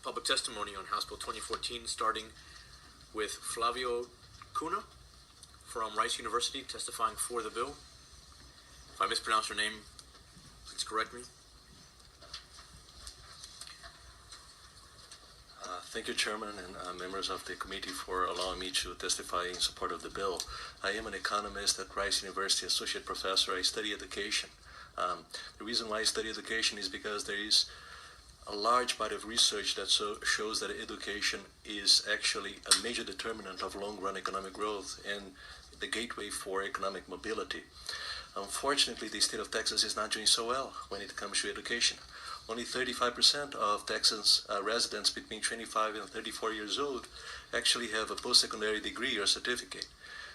public testimony on House Bill 2014, starting with Flavio Cunha from Rice University, testifying for the bill. If I mispronounce your name, please correct me. Thank you, Chairman, and members of the committee for allowing me to testify in support of the bill. I am an economist at Rice University, associate professor. I study education. The reason why I study education is because there is a large body of research that shows that education is actually a major determinant of long-run economic growth and the gateway for economic mobility. Unfortunately, the state of Texas is not doing so well when it comes to education. Only 35% of Texas residents between 25 and 34 years old actually have a post-secondary degree or certificate.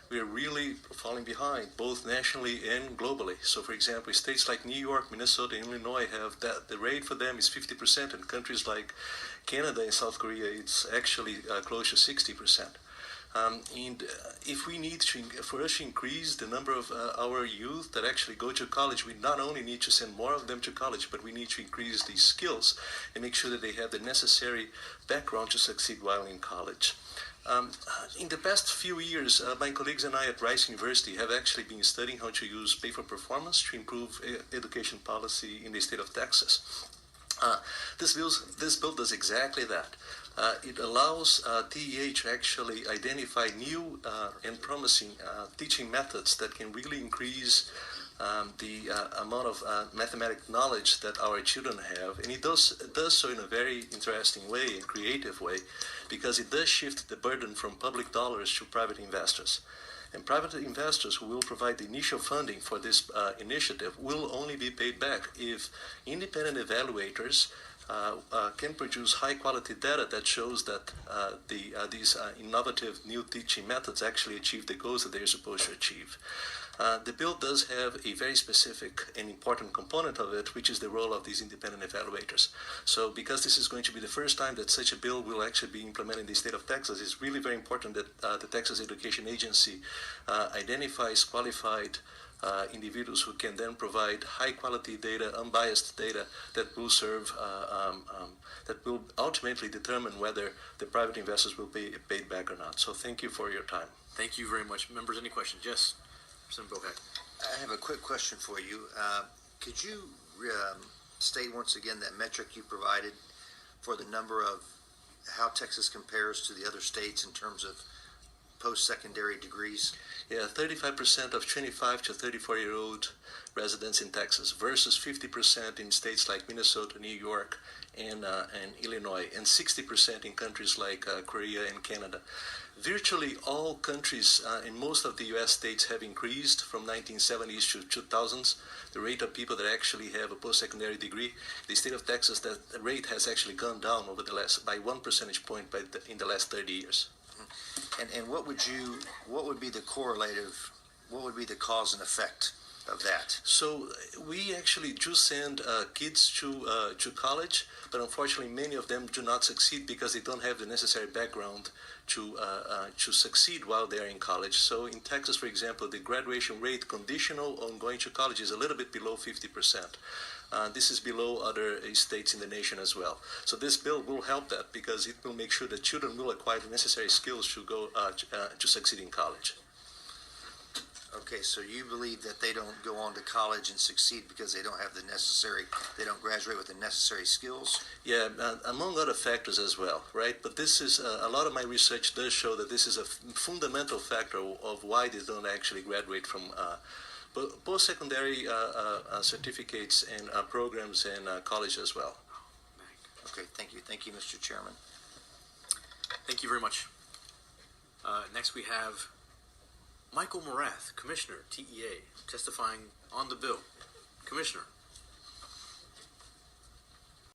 We are really falling behind, both nationally and globally. So, for example, states like New York, Minnesota, and Illinois have that. The rate for them is 50%, and countries like Canada and South Korea, it's actually close to 60%. And if we need to, for us to increase the number of our youth that actually go to college, we not only need to send more of them to college, but we need to increase these skills and make sure that they have the necessary background to succeed while in college. In the past few years, my colleagues and I at Rice University have actually been studying how to use pay for performance to improve education policy in the state of Texas. This bill does exactly that. It allows TEA to actually identify new and promising teaching methods that can really increase the amount of mathematical knowledge that our children have. And it does so in a very interesting way and creative way, because it does shift the burden from public dollars to private investors. And private investors who will provide the initial funding for this initiative will only be paid back if independent evaluators can produce high-quality data that shows that these innovative new teaching methods actually achieve the goals that they're supposed to achieve. The bill does have a very specific and important component of it, which is the role of these independent evaluators. So because this is going to be the first time that such a bill will actually be implemented in the state of Texas, it's really very important that the Texas Education Agency identifies qualified individuals who can then provide high-quality data, unbiased data that will serve, that will ultimately determine whether the private investors will be paid back or not. So thank you for your time. Thank you very much. Members, any questions? Yes, Representative Bohack. I have a quick question for you. Could you state once again that metric you provided for the number of how Texas compares to the other states in terms of post-secondary degrees? Yeah, 35% of 25 to 34-year-old residents in Texas versus 50% in states like Minnesota, New York, and Illinois, and 60% in countries like Korea and Canada. Virtually all countries in most of the U.S. states have increased from 1970s to 2000s the rate of people that actually have a post-secondary degree. The state of Texas, that rate has actually gone down over the last by 1 percentage point in the last 30 years. And what would be the correlative, what would be the cause and effect of that? So we actually do send kids to college, but unfortunately many of them do not succeed because they don't have the necessary background to succeed while they are in college. So in Texas, for example, the graduation rate conditional on going to college is a little bit below 50%. This is below other states in the nation as well. So this bill will help that because it will make sure that children will acquire the necessary skills to go to succeed in college. Okay, so you believe that they don't go on to college and succeed because they don't have the necessary, they don't graduate with the necessary skills? Yeah, among other factors as well, right? But this is, a lot of my research does show that this is a fundamental factor of why they don't actually graduate from post-secondary certificates and programs and college as well. Okay, thank you. Thank you, Mr. Chairman. Thank you very much. Next we have Michael Morath, Commissioner, TEA, testifying on the bill. Commissioner.